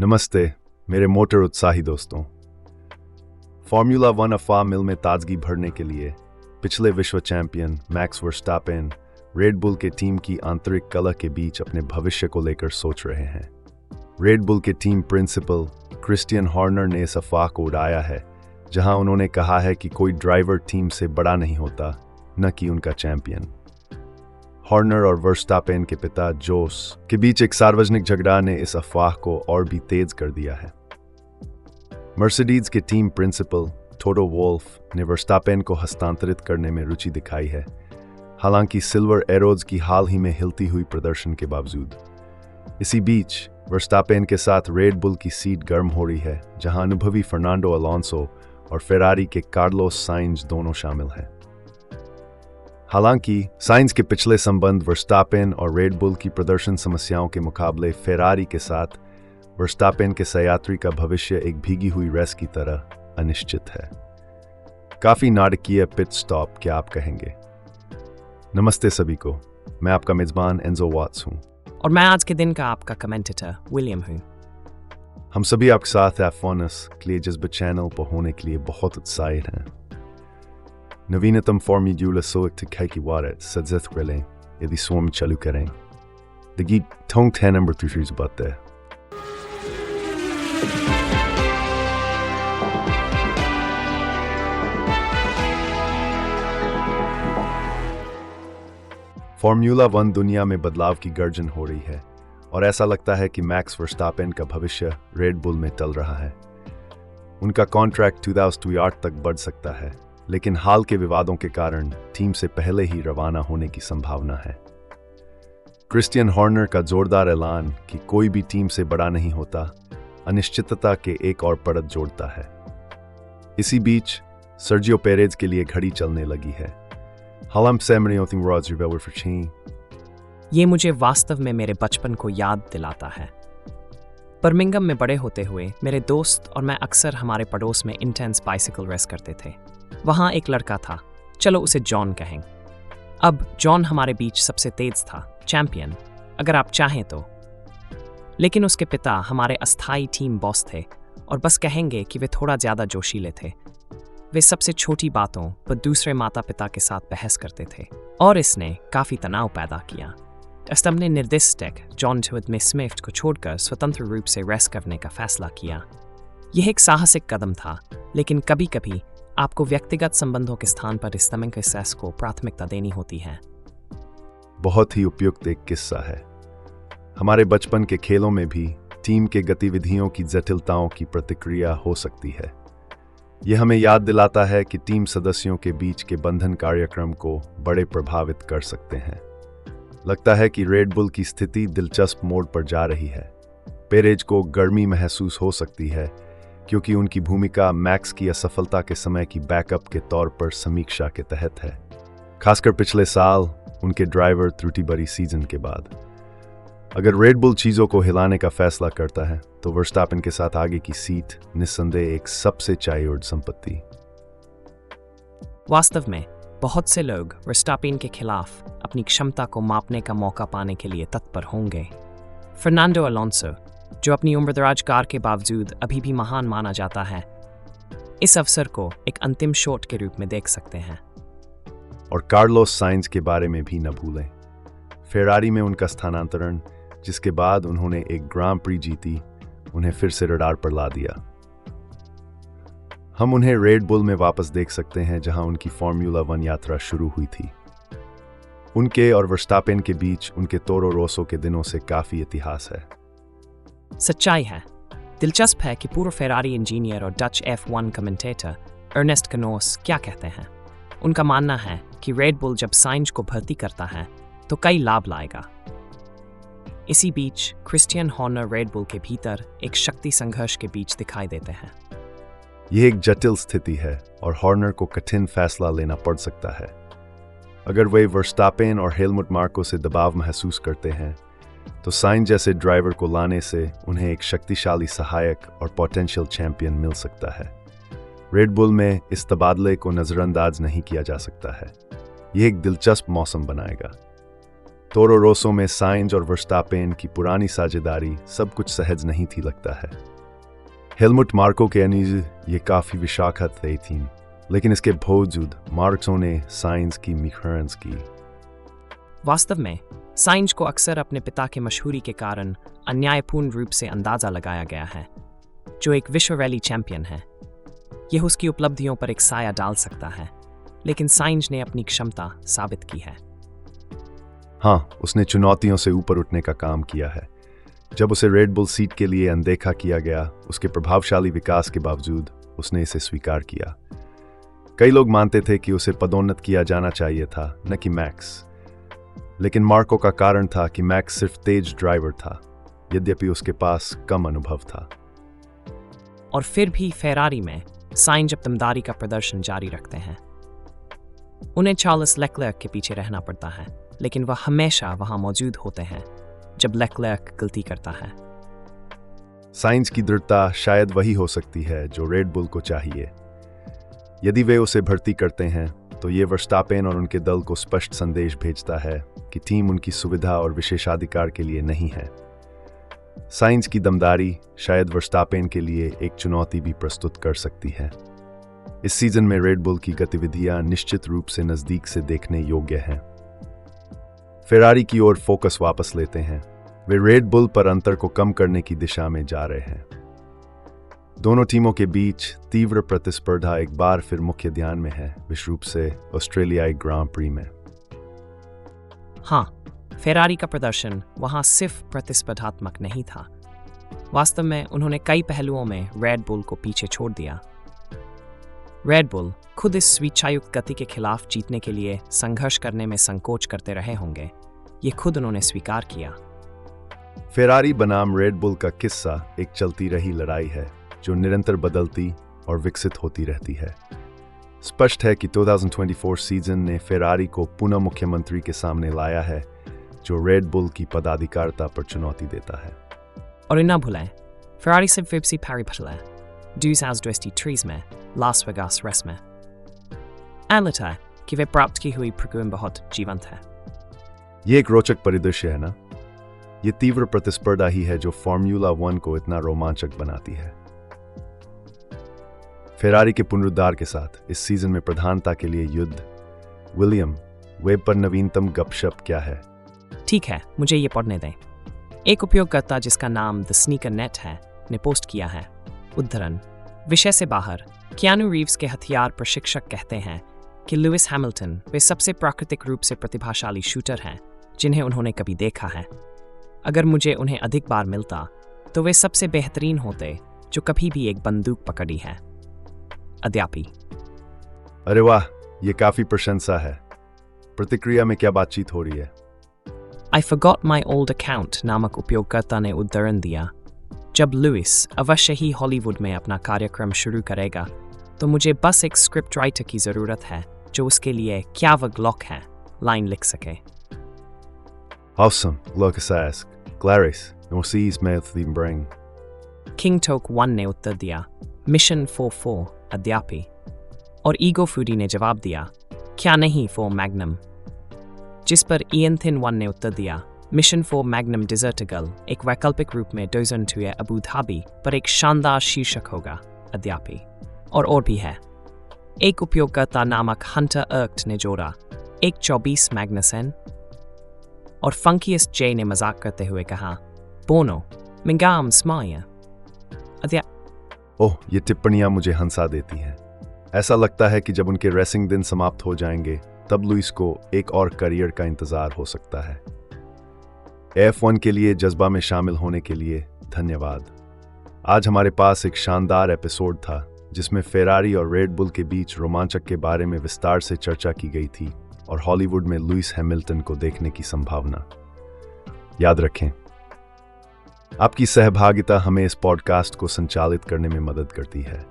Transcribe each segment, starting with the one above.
नमस्ते मेरे मोटर उत्साही दोस्तों। फार्मूला वन अफवाह मिल में ताजगी भरने के लिए पिछले विश्व champion max Verstappen red bull के टीम की आंतरिक कलह के बीच अपने भविष्य को लेकर सोच रहे हैं। रेड बुल के टीम प्रिंसिपल क्रिस्टियन हॉर्नर ने इस अफवाह को उड़ाया है, जहां उन्होंने कहा है कि कोई ड्राइवर टीम से बड़ा नहीं होता, न कि उनका चैंपियन। हॉर्नर और वर्स्टापेन के पिता जोस के बीच एक सार्वजनिक झगड़ा ने इस अफवाह को और भी तेज कर दिया है। मर्सिडीज के टीम प्रिंसिपल टोटो वोल्फ ने वर्स्टापेन को हस्तांतरित करने में रुचि दिखाई है, हालांकि सिल्वर एरोज की हाल ही में हिलती हुई प्रदर्शन के बावजूद। इसी बीच वर्स्टापेन के साथ रेड बुल की सीट गर्म हो रही है, जहां अनुभवी फर्नांडो अलोंसो और फेरारी के कार्लोस साइंज दोनों शामिल हैं। हालांकि साइंस के पिछले संबंध वर्स्टापेन और रेड बुल की प्रदर्शन समस्याओं के मुकाबले फेरारी के साथ वर्स्टापेन के सहयात्री का भविष्य एक भीगी हुई रेस की तरह अनिश्चित है। काफी नाटकीय पिट स्टॉप, क्या आप कहेंगे? नमस्ते सभी को, मैं आपका मेजबान एंजो वाट्स हूं। और मैं आज के दिन का आपका कमेंटेटर विलियम हूं। हम सभी आपके साथ एफोनस के लिए जज्बा चैनल पर होने के लिए बहुत उत्साहित हैं। नवीनतम फॉर्म्यूला सोएक्ट की वारत सजत रलें यदि सोम चालू करें दगी टोंग 10 नंबर 3 बात है। फार्मूला वन दुनिया में बदलाव की गर्जन हो रही है और ऐसा लगता है कि मैक्स वर्स्टापेन का भविष्य रेड बुल में टल रहा है। उनका कॉन्ट्रैक्ट 2028 तक बढ़ सकता है, लेकिन हाल के विवादों के कारण टीम से पहले ही रवाना होने की संभावना है। क्रिस्टियन हॉर्नर का जोरदार ऐलान कि कोई भी टीम से बड़ा नहीं होता अनिश्चितता के एक और परत जोड़ता है। इसी बीच सर्जियो पेरेज के लिए घड़ी चलने लगी है। ये मुझे वास्तव में मेरे बचपन को याद दिलाता है। बर्मिंघम में बड़े होते हुए मेरे दोस्त और मैं अक्सर हमारे पड़ोस में इंटेंस बाइसिकल रेस करते थे। वहां एक लड़का था, चलो उसे जॉन कहें। अब जॉन हमारे बीच सबसे तेज था, चैंपियन अगर आप चाहें तो। लेकिन उसके पिता हमारे अस्थायी टीम बॉस थे और बस कहेंगे कि वे थोड़ा ज्यादा जोशीले थे। वे सबसे छोटी बातों पर दूसरे माता पिता के साथ बहस करते थे और इसने काफी तनाव पैदा किया। एस्टम ने निर्दिष्ट जॉन में स्मिफ्ट को छोड़कर स्वतंत्र रूप से रेस करने का फैसला किया। यह एक साहसिक कदम था, लेकिन कभी कभी आपको व्यक्तिगत संबंधों के स्थान पर स्तमन के सेस को प्राथमिकता देनी होती है। बहुत ही उपयुक्त एक किस्सा है। हमारे बचपन के खेलों में भी टीम के गतिविधियों की जटिलताओं की प्रतिक्रिया हो सकती है। यह हमें याद दिलाता है कि टीम सदस्यों के बीच के बंधन कार्यक्रम को बड़े प्रभावित कर सकते हैं। लगता है कि रेड बुल की स्थिति दिलचस्प मोड़ पर जा रही है। पेरेज को गर्मी महसूस हो सकती है क्योंकि उनकी भूमिका मैक्स की असफलता के समय की बैकअप के तौर पर समीक्षा के तहत है, खासकर पिछले साल उनके ड्राइवर त्रुटि भरी सीजन के बाद। अगर रेड बुल चीजों को हिलाने का फैसला करता है तो वर्स्टापेन के साथ आगे की सीट निस्संदेह एक सबसे चाइल्ड संपत्ति। वास्तव में बहुत से लोग वर्स्टापेन के खिलाफ अपनी क्षमता को मापने का मौका पाने के लिए तत्पर होंगे। फर्नांडो अलोंसो, जो अपनी उम्रदराज कार के बावजूद अभी भी महान माना जाता है, इस अवसर को एक अंतिम शॉट के रूप में देख सकते हैं। और कार्लोस साइंज के बारे में भी न भूलें। फेरारी में उनका स्थानांतरण, जिसके बाद उन्होंने एक ग्रां प्री जीती, उन्हें फिर से रडार पर ला दिया। हम उन्हें रेड बुल में वापस देख सकते हैं, जहां उनकी फार्मूला वन यात्रा शुरू हुई थी। उनके और वर्स्टापेन के बीच उनके टोरो रोसो के दिनों से काफी इतिहास है। सच्चाई है। दिलचस्प है कि पूर्व फेरारी इंजीनियर और डच F1 कमेंटेटर अर्नेस्ट कनोस क्या कहते हैं। उनका मानना है कि रेड बुल जब साइंज को भर्ती करता है तो कई लाभ लाएगा। इसी बीच क्रिस्टियन हॉर्नर रेड बुल के भीतर एक शक्ति संघर्ष के बीच दिखाई देते हैं। यह एक जटिल स्थिति है और हॉर्नर को कठिन फैसला लेना पड़ सकता है। अगर वे वर्स्टापेन और हेलमुट मार्को से दबाव महसूस करते हैं तो साइंज जैसे ड्राइवर को लाने से उन्हें एक शक्तिशाली सहायक और पोटेंशियल चैंपियन मिल सकता है। रेड बुल में इस तबादले को नजरअंदाज नहीं किया जा सकता है। यह एक दिलचस्प मौसम बनाएगा। टोरो रोसो में साइंज और वर्स्टापेन की पुरानी साझेदारी सब कुछ सहज नहीं थी लगता है। हेलमुट मार्को के अनीज ये काफी विशाखत रही थी, लेकिन इसके बावजूद मार्क्सों ने साइंज की मिखरंस की। वास्तव में साइंज को अक्सर अपने पिता के मशहूरी के कारण अन्यायपूर्ण रूप से अंदाजा लगाया गया है, जो एक विश्व रैली चैंपियन है। यह उसकी उपलब्धियों पर एक साया डाल सकता है, लेकिन साइंज ने अपनी क्षमता साबित की है। हाँ, उसने चुनौतियों से ऊपर उठने का काम किया है। जब उसे रेड बुल सीट के लिए अनदेखा किया गया, उसके प्रभावशाली विकास के बावजूद उसने इसे स्वीकार किया। कई लोग मानते थे कि उसे पदोन्नत किया जाना चाहिए था, न कि मैक्स। लेकिन मार्को का कारण था कि मैक्स सिर्फ तेज ड्राइवर था, यद्यपि उसके पास कम अनुभव था। और फिर भी फेरारी में साइंज दमदारी का प्रदर्शन जारी रखते हैं। उन्हें चार्ल्स लेक्लर्क के पीछे रहना पड़ता है, लेकिन वह हमेशा वहां मौजूद होते हैं जब लेक्लर्क गलती करता है। साइंज की दृढ़ता शायद वही हो सकती है जो रेड बुल को चाहिए। यदि वे उसे भर्ती करते हैं तो ये वर्स्टापेन और उनके दल को स्पष्ट संदेश भेजता है कि टीम उनकी सुविधा और विशेषाधिकार के लिए नहीं है। साइंज की दमदारी शायद वर्स्टापेन के लिए एक चुनौती भी प्रस्तुत कर सकती है। इस सीजन में रेड बुल की गतिविधियां निश्चित रूप से नजदीक से देखने योग्य हैं। फेरारी की ओर फोकस वापस लेते हैं। वे रेड बुल पर अंतर को कम करने की दिशा में जा रहे हैं। दोनों टीमों के बीच तीव्र प्रतिस्पर्धा एक बार फिर मुख्य ध्यान में है, विशेष रूप से ऑस्ट्रेलियाई ग्रां प्री में। हाँ, फेरारी का प्रदर्शन वहां सिर्फ प्रतिस्पर्धात्मक नहीं था। वास्तव में उन्होंने कई पहलुओं में रेड बुल को पीछे छोड़ दिया। रेड बुल खुद इस स्वेच्छायुक्त गति के खिलाफ जीतने के लिए संघर्ष करने में संकोच करते रहे होंगे। ये खुद उन्होंने स्वीकार किया। फेरारी बनाम रेड बुल का किस्सा एक चलती रही लड़ाई है जो निरंतर बदलती और विकसित होती रहती है। स्पष्ट है कि 2024 सीजन ने फेरारी को पुनः मुख्यमंत्री के सामने लाया है, जो रेड बुल की पदाधिकारिता पर चुनौती देता है। और इन्ना भुलाएं, फेरारी से फिप्सी पैरी पटला 2023 में लास वेगास रेस में ऐसा है कि वे प्राप्त की हुई प्रक्रिया बहुत जीवंत है। ये एक रोचक परिदृश्य है ना? ये तीव्र प्रतिस्पर्धा ही है जो फॉर्मूला 1 को इतना रोमांचक बनाती है। फेरारी के पुनरुद्धार के साथ इस सीजन में प्रधानता के लिए युद्ध। विलियम, वेब पर नवीनतम गपशप क्या है? ठीक है, मुझे ये पढ़ने दें। एक उपयोगकर्ता जिसका नाम द स्नीकर नेट है ने पोस्ट किया है, उद्धरण, विषय से बाहर, कियानू रीव्स के हथियार प्रशिक्षक कहते हैं कि लुइस हैमिल्टन वे सबसे प्राकृतिक रूप से प्रतिभाशाली शूटर हैं जिन्हें उन्होंने कभी देखा है। अगर मुझे उन्हें अधिक बार मिलता तो वे सबसे बेहतरीन होते जो कभी भी एक बंदूक पकड़ी है। अद्यापी। अरे वाह, ये काफी प्रशंसा है। प्रतिक्रिया में क्या बातचीत हो रही है? I forgot my old account नामक उपयोगकर्ता ने उद्धरण दिया, जब लुइस अवश्य ही हॉलीवुड में अपना कार्यक्रम शुरू करेगा तो मुझे बस एक स्क्रिप्ट राइटर की जरूरत है जो उसके लिए क्या वह ग्लॉक है लाइन लिख सके। Awesome, Glockasask, Clarice, Norseas med Thimbring. King टोक 1 ने उत्तर दिया, मिशन 44 अद्यापि। और ईगो फूडी ने जवाब दिया, क्या नहीं फॉर मैग्नम। जिस पर इयन थिन 1 ने उत्तर दिया, मिशन 4 मैग्नम डिजर्टिगल एक वैकल्पिक रूप में डोजन टू अबू धाबी पर एक शानदार शीर्षक होगा अद्यापि। और भी है। एक उपयोगकर्ता नामक हंटर अर्क्ट ने जोड़ा, एक 24 मैग्नसन। और फंकीएस्ट जे ने मजाक करते हुए कहा, बोनो मिंगाम स्माया अद्या। ओह, ये टिप्पणियां मुझे हंसा देती हैं। ऐसा लगता है कि जब उनके रेसिंग दिन समाप्त हो जाएंगे तब लुइस को एक और करियर का इंतजार हो सकता है। F1 के लिए जज्बा में शामिल होने के लिए धन्यवाद। आज हमारे पास एक शानदार एपिसोड था जिसमें फेरारी और रेड बुल के बीच रोमांचक के बारे में विस्तार से चर्चा की गई थी और हॉलीवुड में लुइस हैमिल्टन को देखने की संभावना। याद रखें, आपकी सहभागिता हमें इस पॉडकास्ट को संचालित करने में मदद करती है।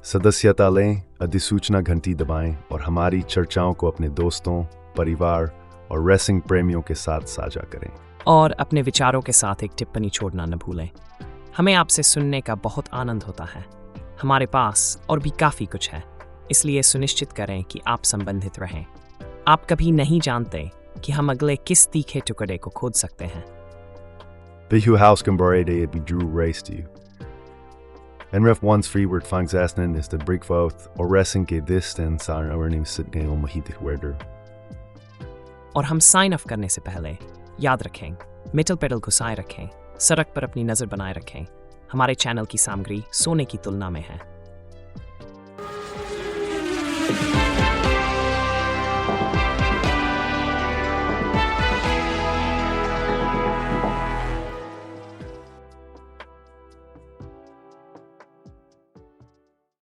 सदस्यता लें, अधिसूचना घंटी दबाएं और हमारी चर्चाओं को अपने दोस्तों, परिवार और रेसिंग प्रेमियों के साथ साझा करें। और अपने विचारों के साथ एक टिप्पणी छोड़ना न भूलें। हमें आपसे सुनने का बहुत आनंद होता है। हमारे पास और भी काफ़ी कुछ है, इसलिए सुनिश्चित करें कि आप संबंधित रहें। आप कभी नहीं जानते कि हम अगले किस तीखे टुकड़े को खोद सकते हैं। Bihu Haus Gambarede it be Drew race to you. En ref one's freeward fangs asnen is the brickvout or racing ke this then sar our name sit game on mahitik werder. और हम sign of करने से पहले याद रखें, metal pedal घुसाए रखें, सड़क पर अपनी नज़र बनाए रखें। हमारे चैनल की सामग्री सोने की तुलना में है।